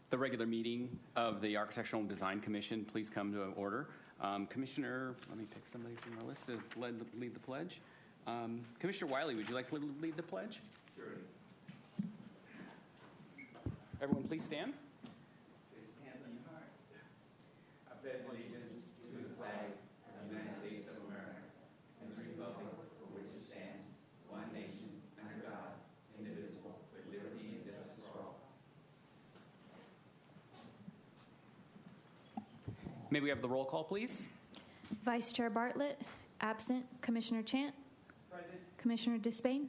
The regular meeting of the Architectural and Design Commission, please come to order. Commissioner, let me pick somebody from the list to lead the pledge. Commissioner Wiley, would you like to lead the pledge? Sure. Everyone, please stand. Place hands on your heart. I pledge allegiance to the flag of the United States of America and the republic for which it stands, one nation, under God, indivisible, with liberty and justice for all. May we have the roll call, please? Vice Chair Bartlett, absent. Commissioner Chant. Present. Commissioner Despain.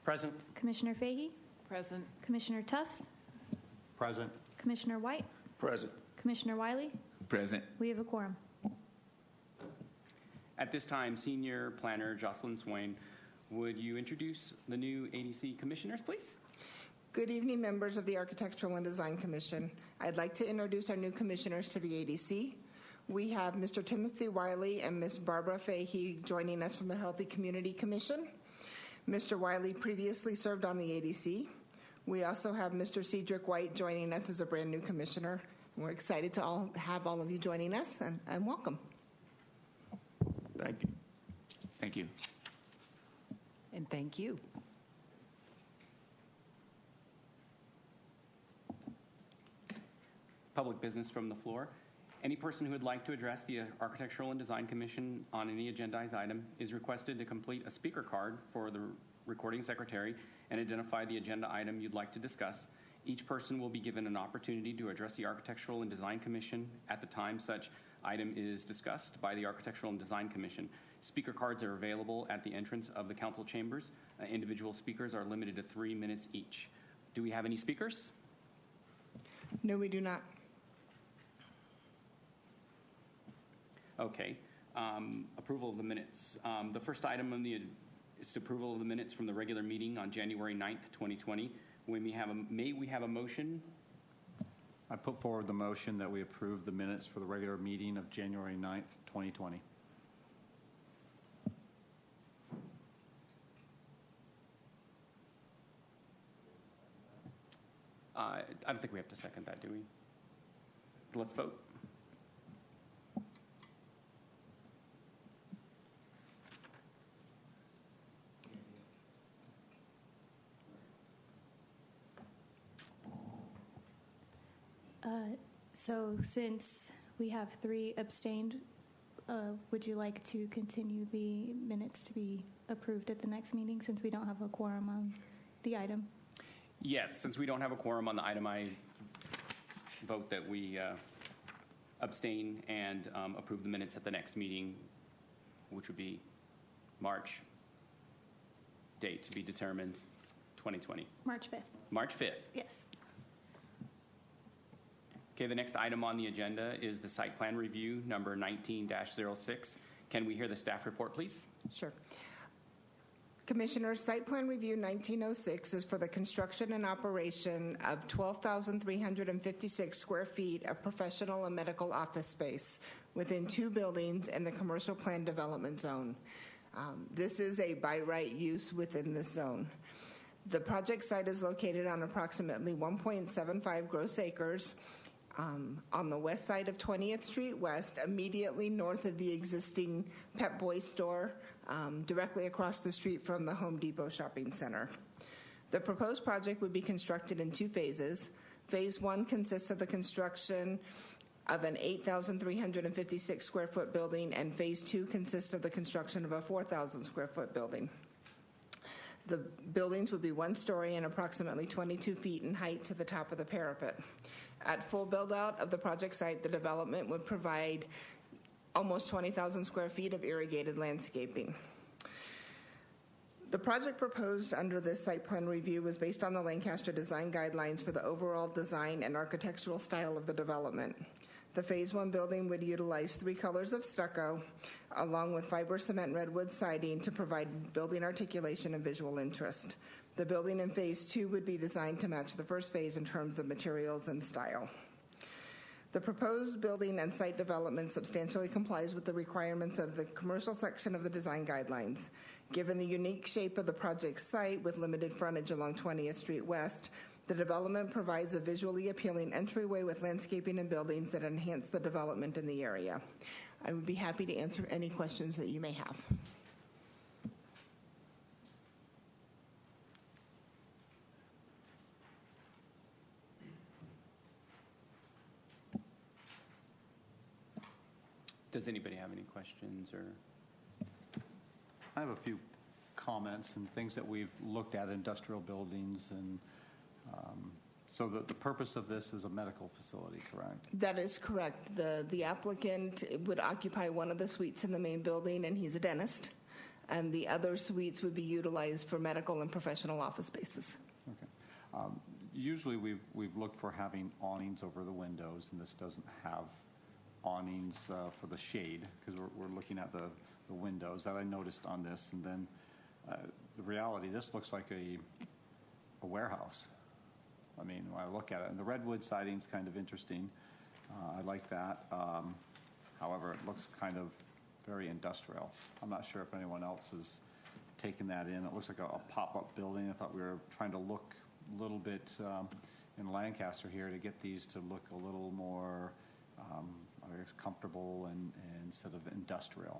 Present. Commissioner Fahey. Present. Commissioner Tufts. Present. Commissioner White. Present. Commissioner Wiley. Present. We have a quorum. At this time, Senior Planner Jocelyn Swain, would you introduce the new ADC commissioners, please? Good evening, members of the Architectural and Design Commission. I'd like to introduce our new commissioners to the ADC. We have Mr. Timothy Wiley and Ms. Barbara Fahey joining us from the Healthy Community Commission. Mr. Wiley previously served on the ADC. We also have Mr. Cedric White joining us as a brand new commissioner. We're excited to have all of you joining us, and welcome. Thank you. Thank you. And thank you. Public business from the floor. Any person who would like to address the Architectural and Design Commission on any agendized item is requested to complete a speaker card for the recording secretary and identify the agenda item you'd like to discuss. Each person will be given an opportunity to address the Architectural and Design Commission at the time such item is discussed by the Architectural and Design Commission. Speaker cards are available at the entrance of the council chambers. Individual speakers are limited to 3 minutes each. Do we have any speakers? No, we do not. Okay. Approval of the minutes. The first item on the is approval of the minutes from the regular meeting on January 9th, 2020. May we have a motion? I put forward the motion that we approve the minutes for the regular meeting of January 9th, 2020. I don't think we have to second that, do we? Let's vote. So since we have 3 abstained, would you like to continue the minutes to be approved at the next meeting since we don't have a quorum on the item? Yes, since we don't have a quorum on the item, I vote that we abstain and approve the minutes at the next meeting, which would be March, date to be determined, 2020. March 5th. March 5th. Yes. Okay, the next item on the agenda is the site plan review, number 19-06. Can we hear the staff report, please? Sure. Commissioner, Site Plan Review 1906 is for the construction and operation of 12,356 square feet of professional and medical office space within 2 buildings in the commercial plan development zone. This is a by right use within this zone. The project site is located on approximately 1.75 gross acres on the west side of 20th Street West, immediately north of the existing Pep Boy store, directly across the street from the Home Depot shopping center. The proposed project would be constructed in 2 phases. Phase 1 consists of the construction of an 8,356 square foot building, and Phase 2 consists of the construction of a 4,000 square foot building. The buildings would be 1 story and approximately 22 feet in height to the top of the parapet. At full build-out of the project site, the development would provide almost 20,000 square feet of irrigated landscaping. The project proposed under this site plan review was based on the Lancaster design guidelines for the overall design and architectural style of the development. The Phase 1 building would utilize 3 colors of stucco, along with fiber cement redwood siding to provide building articulation and visual interest. The building in Phase 2 would be designed to match the first phase in terms of materials and style. The proposed building and site development substantially complies with the requirements of the commercial section of the design guidelines. Given the unique shape of the project site with limited frontage along 20th Street West, The development provides a visually appealing entryway with landscaping and buildings that enhance the development in the area. I would be happy to answer any questions that you may have. Does anybody have any questions or? I have a few comments and things that we've looked at, industrial buildings, and so the purpose of this is a medical facility, correct? That is correct. The applicant would occupy one of the suites in the main building, and he's a dentist. And the other suites would be utilized for medical and professional office spaces. Okay. Usually we've looked for having awnings over the windows, and this doesn't have awnings for the shade, because we're looking at the windows that I noticed on this. And then the reality, this looks like a warehouse. I mean, when I look at it, and the redwood siding's kind of interesting. I like that. However, it looks kind of very industrial. I'm not sure if anyone else has taken that in. It looks like a pop-up building. I thought we were trying to look a little bit in Lancaster here to get these to look a little more, I guess, comfortable and instead of industrial.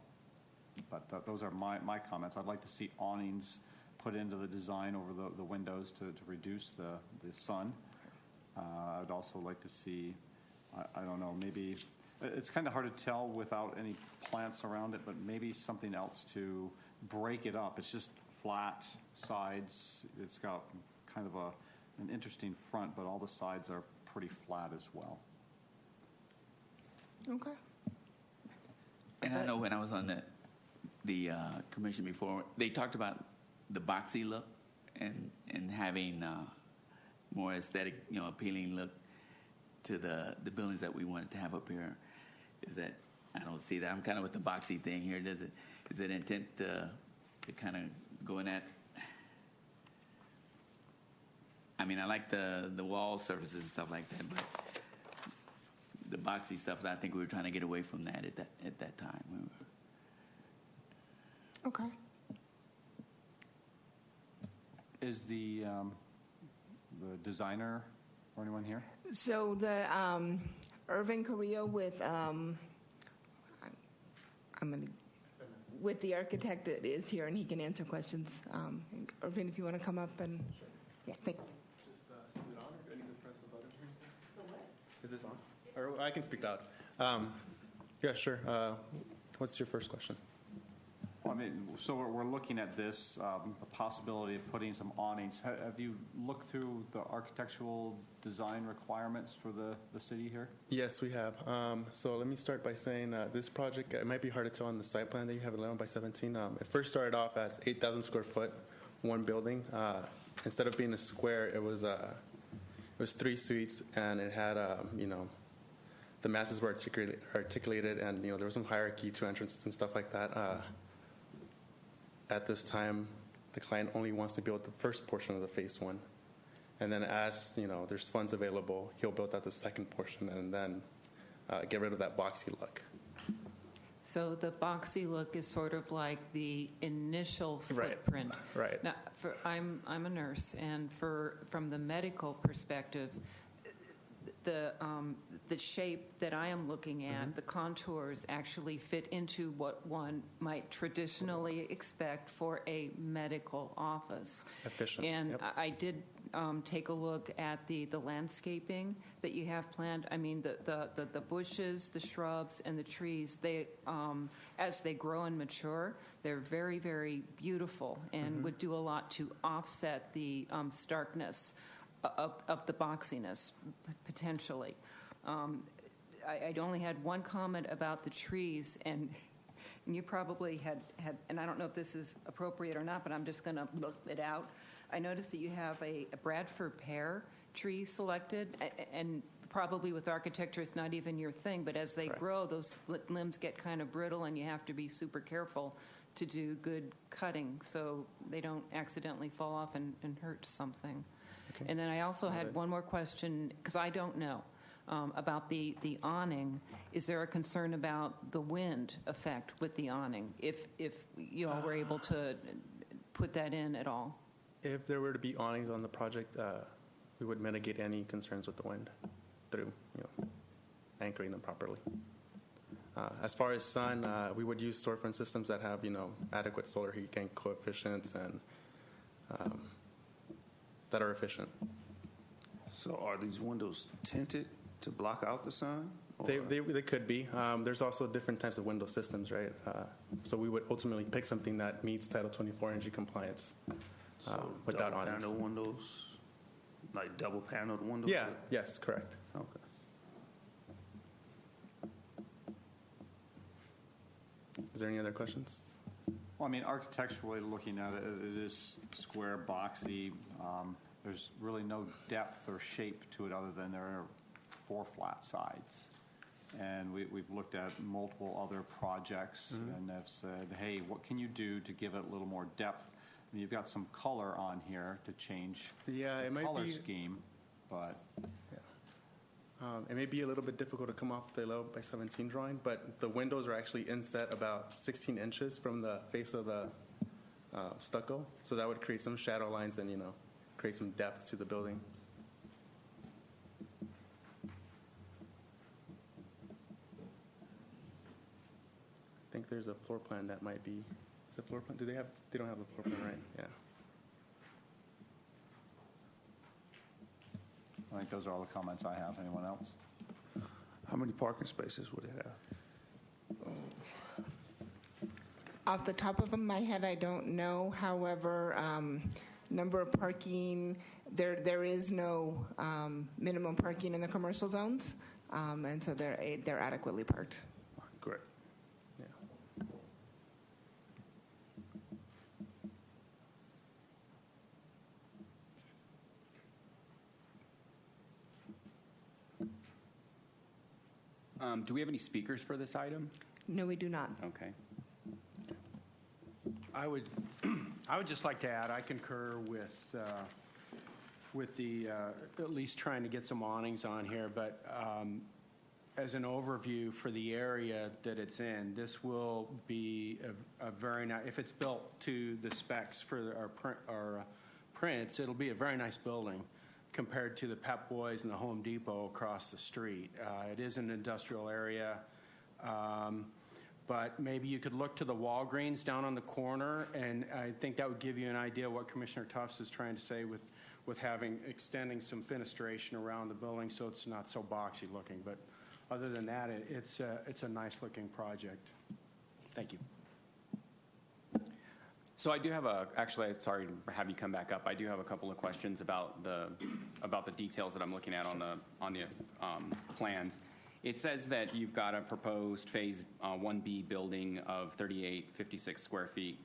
But those are my comments. I'd like to see awnings put into the design over the windows to reduce the sun. I'd also like to see, I don't know, maybe, it's kind of hard to tell without any plants around it, but maybe something else to break it up. It's just flat sides. It's got kind of an interesting front, but all the sides are pretty flat as well. Okay. And I know when I was on the commission before, they talked about the boxy look and having more aesthetic, appealing look to the buildings that we wanted to have up here. Is that, I don't see that. I'm kind of with the boxy thing here. Is it intent to kind of go in that? I mean, I like the wall surfaces and stuff like that, but the boxy stuff, I think we were trying to get away from that at that time. Okay. Is the designer or anyone here? So the Irvin Carrillo with with the architect that is here, and he can answer questions. Irvin, if you want to come up and yeah, thank you. Just, is it on? Or do I need to press the buttons or anything? The what? Is this on? Or I can speak loud. Yeah, sure. What's your first question? Well, I mean, so we're looking at this, the possibility of putting some awnings. Have you looked through the architectural design requirements for the city here? Yes, we have. So let me start by saying this project, it might be hard to tell on the site plan that you have 11 by 17. It first started off as 8,000 square foot, one building. Instead of being a square, it was 3 suites, and it had, the masses were articulated, and there was some hierarchy to entrances and stuff like that. At this time, the client only wants to build the first portion of the phase 1. And then as, there's funds available, he'll build out the second portion and then get rid of that boxy look. So the boxy look is sort of like the initial footprint. Right. Now, I'm a nurse, and from the medical perspective, the shape that I am looking at, the contours actually fit into what one might traditionally expect for a medical office. Efficient. And Yep. I did take a look at the landscaping that you have planned. I mean, the bushes, the shrubs, and the trees, they as they grow and mature, they're very, very beautiful and would do a lot to offset the starkness of the boxiness, potentially. I'd only had one comment about the trees, and you probably had, and I don't know if this is appropriate or not, but I'm just going to look it out. I noticed that you have a Bradford pear tree selected, and probably with architecture, it's not even your thing, but as they Correct. grow, those limbs get kind of brittle, and you have to be super careful to do good cutting so they don't accidentally fall off and hurt something. Okay. And then I also Got had it. one more question, because I don't know, about the awning. Is there a concern about the wind effect with the awning, if you all were able to put that in at all? If there were to be awnings on the project, we would mitigate any concerns with the wind through, anchoring them properly. As far as sun, we would use storefront systems that have, adequate solar heat gain coefficients and that are efficient. So are these windows tinted to block out the sun? Or- They could be. There's also different types of window systems, right? So we would ultimately pick something that meets Title 24 energy compliance without double awnings. panel windows, like double paneled windows? Yeah, yes, correct. Okay. Is there any other questions? Well, I mean, architecturally looking at it, it is square, boxy. There's really no depth or shape to it other than there are 4 flat sides. And we've looked at multiple other projects and have said, hey, what can you do to give it a little more depth? I mean, you've got some color on here to change Yeah, it the might color be. scheme, but It may be a little bit difficult to come off the 11x17 drawing, but the windows are actually inset about 16 inches from the face of the stucco, so that would create some shadow lines and create some depth to the building. I think there's a floor plan that might be. Is it floor plan? They don't have a floor plan, right? Yeah. I think those are all the comments I have. Anyone else? How many parking spaces would it have? Off the top of my head, I don't know. However, number of parking, there is no minimum parking in the commercial zones, and so they're adequately parked. Great. Yeah. Do we have any speakers for this item? No, we do not. Okay. I would just like to add, I concur with the, at least trying to get some awnings on here, but as an overview for the area that it's in, this will be a very nice, if it's built to the specs for our prints, it'll be a very nice building compared to the Pep Boys and the Home Depot across the street. It is an industrial area. But maybe you could look to the Walgreens down on the corner, and I think that would give you an idea what Commissioner Tufts is trying to say with extending some fenestration around the building so it's not so boxy looking. But other than that, it's a nice looking project. Thank you. So I do have actually, sorry to have you come back up. I do have a couple of questions about the details that I'm looking at on the plans. It says that you've got a proposed Phase 1B building of 3856 square feet.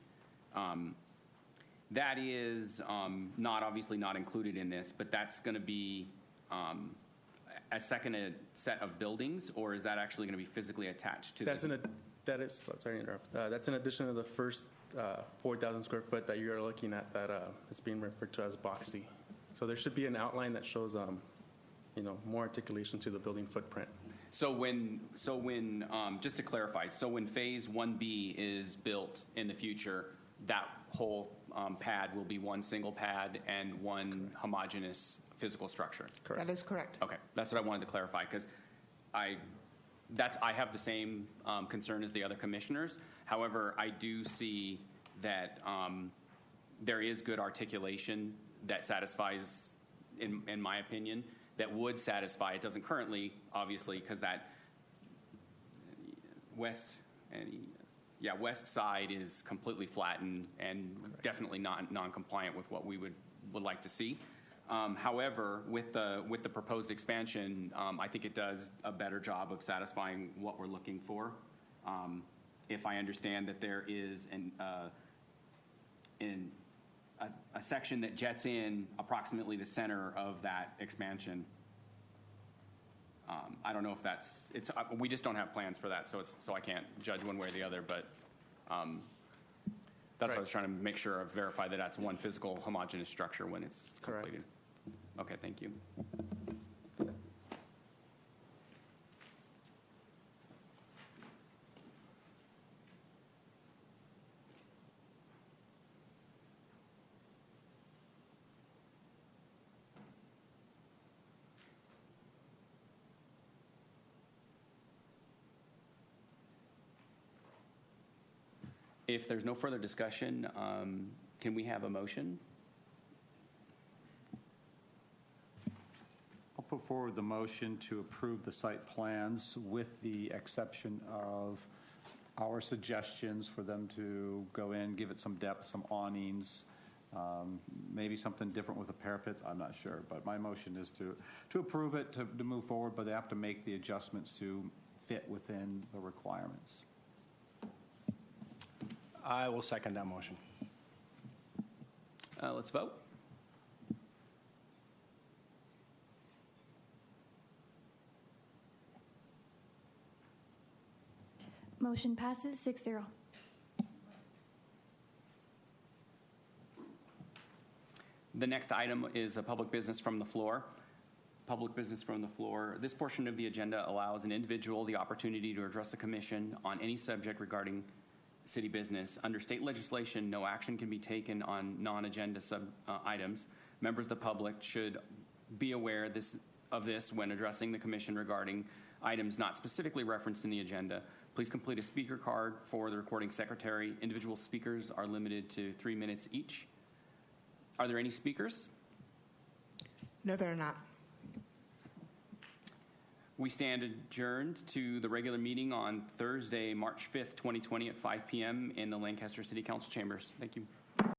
That is obviously not included in this, but that's going to be a second set of buildings, or is that actually going to be physically attached to this? Sorry to interrupt. That's in addition to the first 4,000 square foot that you're looking at that is being referred to as boxy. So there should be an outline that shows more articulation to the building footprint. So when just to clarify, so when Phase 1B is built in the future, that whole pad will be one single pad and one homogeneous physical structure? Correct. That is correct. Okay, that's what I wanted to clarify, because I have the same concern as the other commissioners. However, I do see that there is good articulation that satisfies, in my opinion, that would satisfy. It doesn't currently, obviously, because that west side is completely flattened and definitely not non-compliant with what we would like to see. However, with the proposed expansion, I think it does a better job of satisfying what we're looking for. If I understand that there is a section that jets in approximately the center of that expansion. I don't know if it's we just don't have plans for that, so I can't judge one way or the other, but that's what I was trying to make sure of, verify that that's one physical homogeneous structure when it's completed. Okay, thank you. If there's no further discussion, can we have a motion? I'll put forward the motion to approve the site plans with the exception of our suggestions for them to go in, give it some depth, some awnings, maybe something different with the parapets. I'm not sure, but my motion is to approve it, to move forward, but they have to make the adjustments to fit within the requirements. I will second that motion. Let's vote. Motion passes 6-0. The next item is a public business from the floor. Public business from the floor. This portion of the agenda allows an individual the opportunity to address the commission on any subject regarding city business. Under state legislation, no action can be taken on non-agenda items. Members of the public should be aware of this when addressing the commission regarding items not specifically referenced in the agenda. Please complete a speaker card for the recording secretary. Individual speakers are limited to 3 minutes each. Are there any speakers? No, there are not. We stand adjourned to the regular meeting on Thursday, March 5th, 2020 at 5 p.m. in the Lancaster City Council chambers. Thank you.